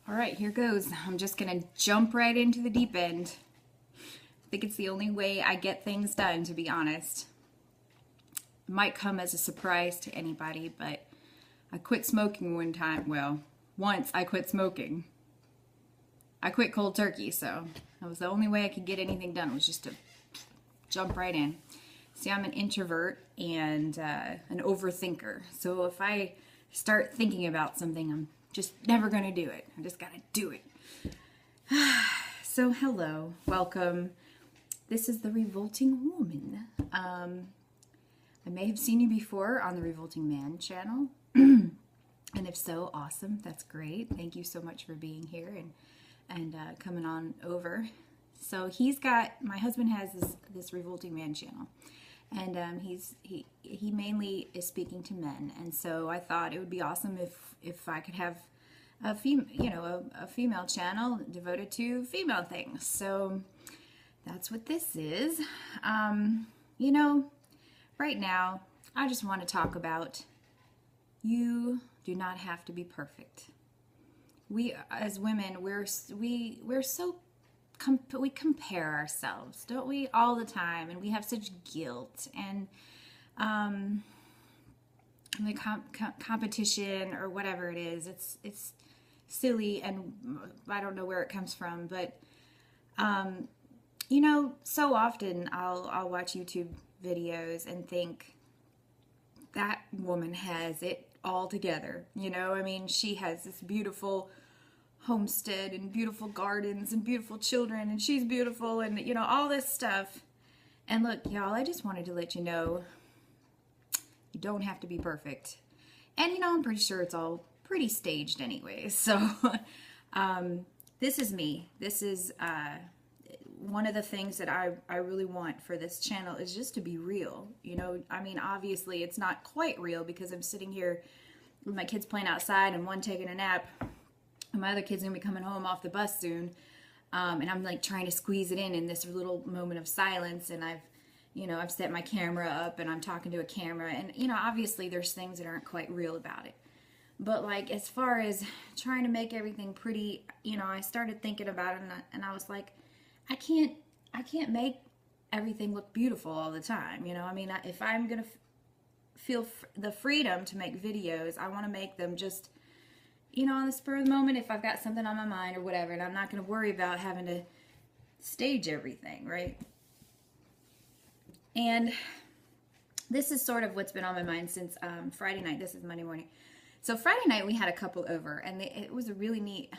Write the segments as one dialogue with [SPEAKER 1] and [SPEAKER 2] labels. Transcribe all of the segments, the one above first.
[SPEAKER 1] All right, here goes. I'm just gonna jump right into the deep end. I think it's the only way I get things done, to be honest. It might come as a surprise to anybody, but I quit smoking one time. Well, once I quit smoking. I quit cold turkey, so that was the only way I could get anything done, was just to jump right in. See, I'm an introvert and an overthinker. So if I start thinking about something, I'm just never going to do it. I just got to do it. So hello, welcome. This is the Revolting Woman. I may have seen you before on the Revolting Man channel. And if so, awesome. That's great. Thank you so much for being here and coming on over. So my husband has this Revolting Man channel, and he mainly is speaking to men. And so I thought it would be awesome if I could have a female channel devoted to female things. So that's what this is. Right now I just want to talk about, you do not have to be perfect. We as women, we're so we compare ourselves, don't we, all the time, and we have such guilt and the competition or whatever it is. It's silly, and I don't know where it comes from, but so often I'll watch YouTube videos and think that woman has it all together. She has this beautiful homestead and beautiful gardens and beautiful children, and she's beautiful, and all this stuff. And look, y'all, I just wanted to let you know, you don't have to be perfect. And I'm pretty sure it's all pretty staged anyway. So this is me. This is one of the things that I really want for this channel, is just to be real. Obviously it's not quite real, because I'm sitting here with my kids playing outside and one taking a nap. My other kid's gonna be coming home off the bus soon, and I'm like trying to squeeze it in this little moment of silence. And I've set my camera up and I'm talking to a camera, and obviously there's things that aren't quite real about it. But like, as far as trying to make everything pretty, I started thinking about it, and I was like, I can't make everything look beautiful all the time. If I'm gonna feel the freedom to make videos, I want to make them just, on the spur of the moment, if I've got something on my mind or whatever, and I'm not going to worry about having to stage everything, right? And this is sort of what's been on my mind since Friday night. This is Monday morning. So Friday night we had a couple over, and it was a really neat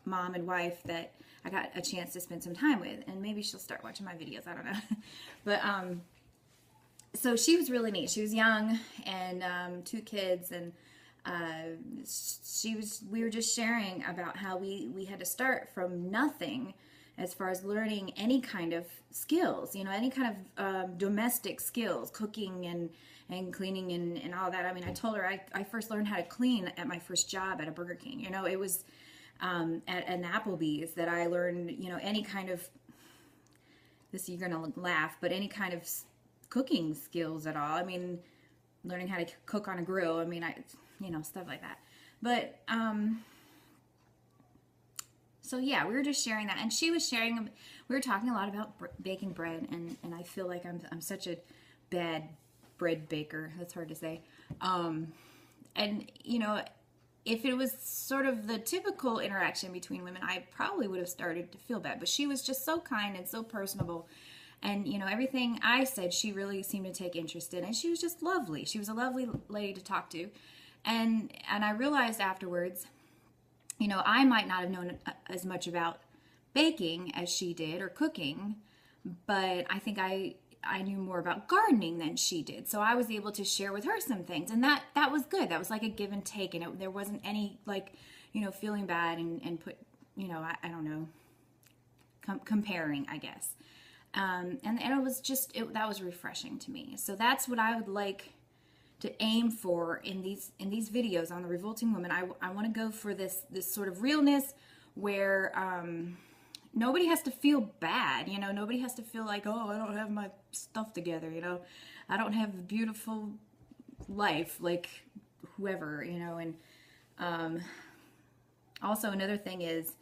[SPEAKER 1] mom and wife that I got a chance to spend some time with, and maybe she'll start watching my videos, I don't know. But so she was really neat. She was young, and 2 kids, and we were just sharing about how we had to start from nothing as far as learning any kind of skills, any kind of domestic skills, cooking and cleaning and all that. I told her I first learned how to clean at my first job at a Burger King. It was at an Applebee's that I learned, any kind of, this you're gonna laugh, but any kind of cooking skills at all. Learning how to cook on a grill. Stuff like that. But so yeah, we were just sharing that, and she was sharing. We were talking a lot about baking bread, and I feel like I'm such a bad bread baker. That's hard to say. And if it was sort of the typical interaction between women, I probably would have started to feel bad. But she was just so kind and so personable. And, everything I said, she really seemed to take interest in. And she was just lovely. She was a lovely lady to talk to. And I realized afterwards, I might not have known as much about baking as she did, or cooking. But I think I knew more about gardening than she did. So I was able to share with her some things. And that was good. That was like a give and take. And there wasn't any, feeling bad and put, I don't know, comparing, I guess. And it was just, that was refreshing to me. So that's what I would like to aim for in these videos on the Revolting Woman. I want to go for this sort of realness where nobody has to feel bad. Nobody has to feel like, oh, I don't have my stuff together. I don't have a beautiful life like whoever. And Also, another thing is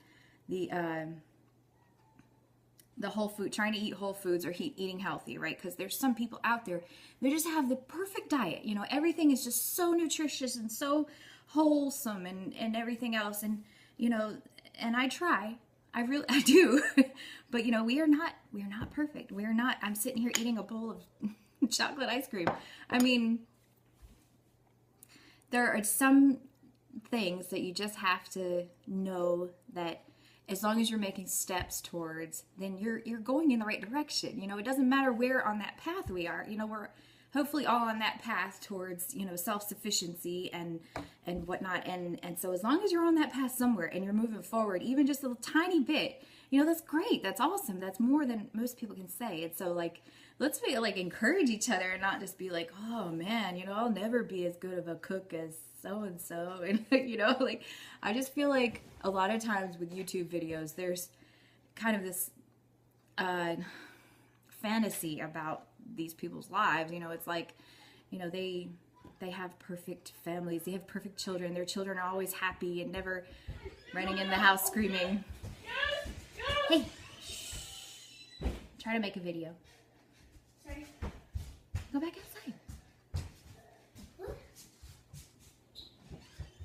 [SPEAKER 1] the whole food, trying to eat whole foods or eating healthy, right? Because there's some people out there, they just have the perfect diet. You know, everything is just so nutritious and so wholesome and everything else. And, you know, and I try, I do, but you know, we are not perfect. We are not, I'm sitting here eating a bowl of chocolate ice cream. I mean, there are some things that you just have to know that as long as you're making steps towards, then you're going in the right direction. You know, it doesn't matter where on that path we are. You know, we're hopefully all on that path towards, you know, self-sufficiency and whatnot. And so as long as you're on that path somewhere and you're moving forward, even just a little tiny bit, you know, that's great. That's awesome. That's more than most people can say. And so like, let's be like encourage each other and not just be like, oh man, you know, I'll never be as good of a cook as so-and-so. And, you know, like, I just feel like a lot of times with YouTube videos, there's kind of this fantasy about these people's lives. You know, it's like, you know, they have perfect families, they have perfect children, their children are always happy and never running in the house screaming. Hey, try to make a video. Sorry. Go back outside.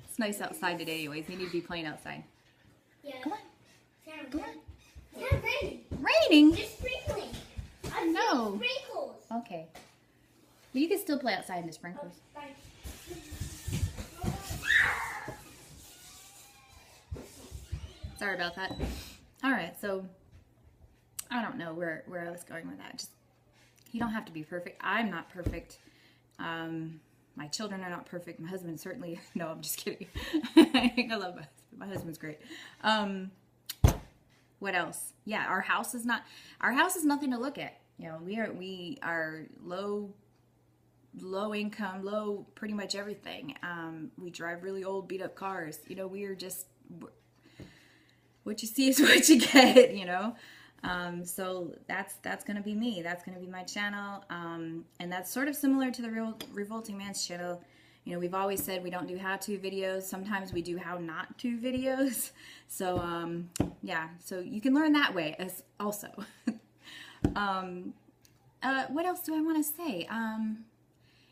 [SPEAKER 1] It's nice outside today anyways. You need to be playing outside.
[SPEAKER 2] Yeah.
[SPEAKER 1] Come on. Come on.
[SPEAKER 2] It's not raining.
[SPEAKER 1] Raining?
[SPEAKER 2] It's sprinkling.
[SPEAKER 1] I know.
[SPEAKER 2] Sprinkles.
[SPEAKER 1] Okay. But you can still play outside in the sprinklers.
[SPEAKER 2] Oh, bye.
[SPEAKER 1] Sorry about that. All right, so I don't know where I was going with that. Just, you don't have to be perfect. I'm not perfect. My children are not perfect. My husband certainly, no, I'm just kidding. I love my husband. My husband's great. What else? Yeah, our house is nothing to look at. You know, we are low income, low pretty much everything. We drive really old beat up cars. You know, we are just, what you see is what you get, you know? So that's going to be me. That's going to be my channel. And that's sort of similar to the Revolting Man's channel. You know, we've always said we don't do how-to videos. Sometimes we do how not to videos. So, yeah, so you can learn that way as also. What else do I want to say?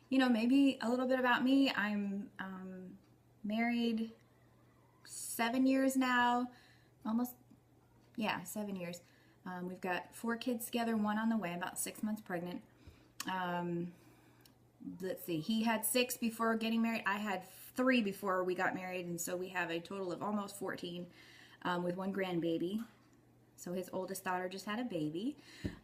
[SPEAKER 1] You know, maybe a little bit about me. I'm married 7 years now, almost, yeah, 7 years. We've got 4 kids together, 1 on the way, about 6 months pregnant. Let's see, he had 6 before getting married. I had 3 before we got married, and so we have a total of almost 14 with 1 grandbaby. So his oldest daughter just had a baby.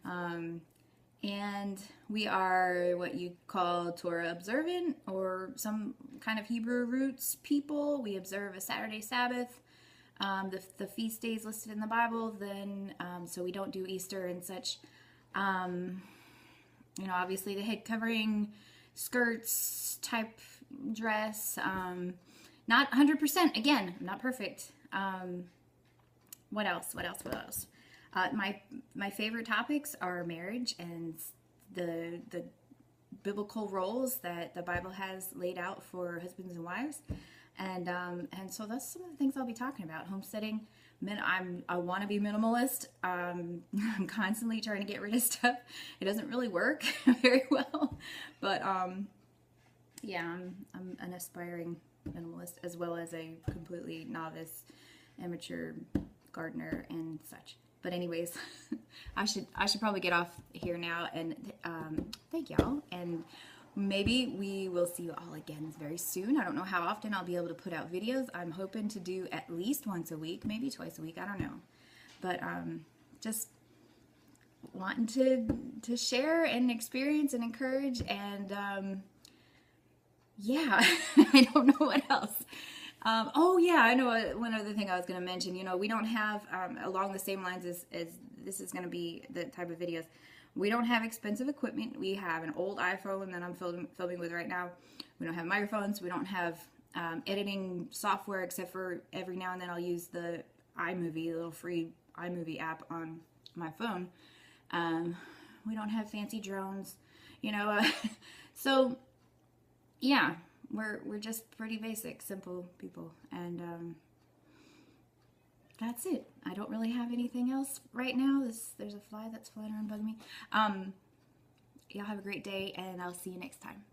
[SPEAKER 1] And we are what you call Torah observant or some kind of Hebrew roots people. We observe a Saturday Sabbath. The feast days listed in the Bible, then, so we don't do Easter and such. You know, obviously the head covering, skirts, type dress, not 100%, again, I'm not perfect. What else? My favorite topics are marriage and the biblical roles that the Bible has laid out for husbands and wives. And so that's some of the things I'll be talking about. Homesteading. I want to be minimalist. I'm constantly trying to get rid of stuff. It doesn't really work very well, but yeah, I'm an aspiring minimalist as well as a completely novice amateur gardener and such. But anyways, I should probably get off here now, and thank y'all, and maybe we will see you all again very soon. I don't know how often I'll be able to put out videos. I'm hoping to do at least once a week, maybe twice a week, I don't know. But just wanting to share and experience and encourage, and yeah, I don't know what else. Oh yeah, I know one other thing I was going to mention. You know, we don't have, along the same lines as this is going to be the type of videos, we don't have expensive equipment. We have an old iPhone that I'm filming with right now. We don't have microphones. We don't have editing software, except for every now and then I'll use the iMovie, the little free iMovie app on my phone. We don't have fancy drones, you know. So yeah, we're just pretty basic, simple people, and that's it. I don't really have anything else right now. There's a fly that's flying around bugging me. Y'all have a great day, and I'll see you next time.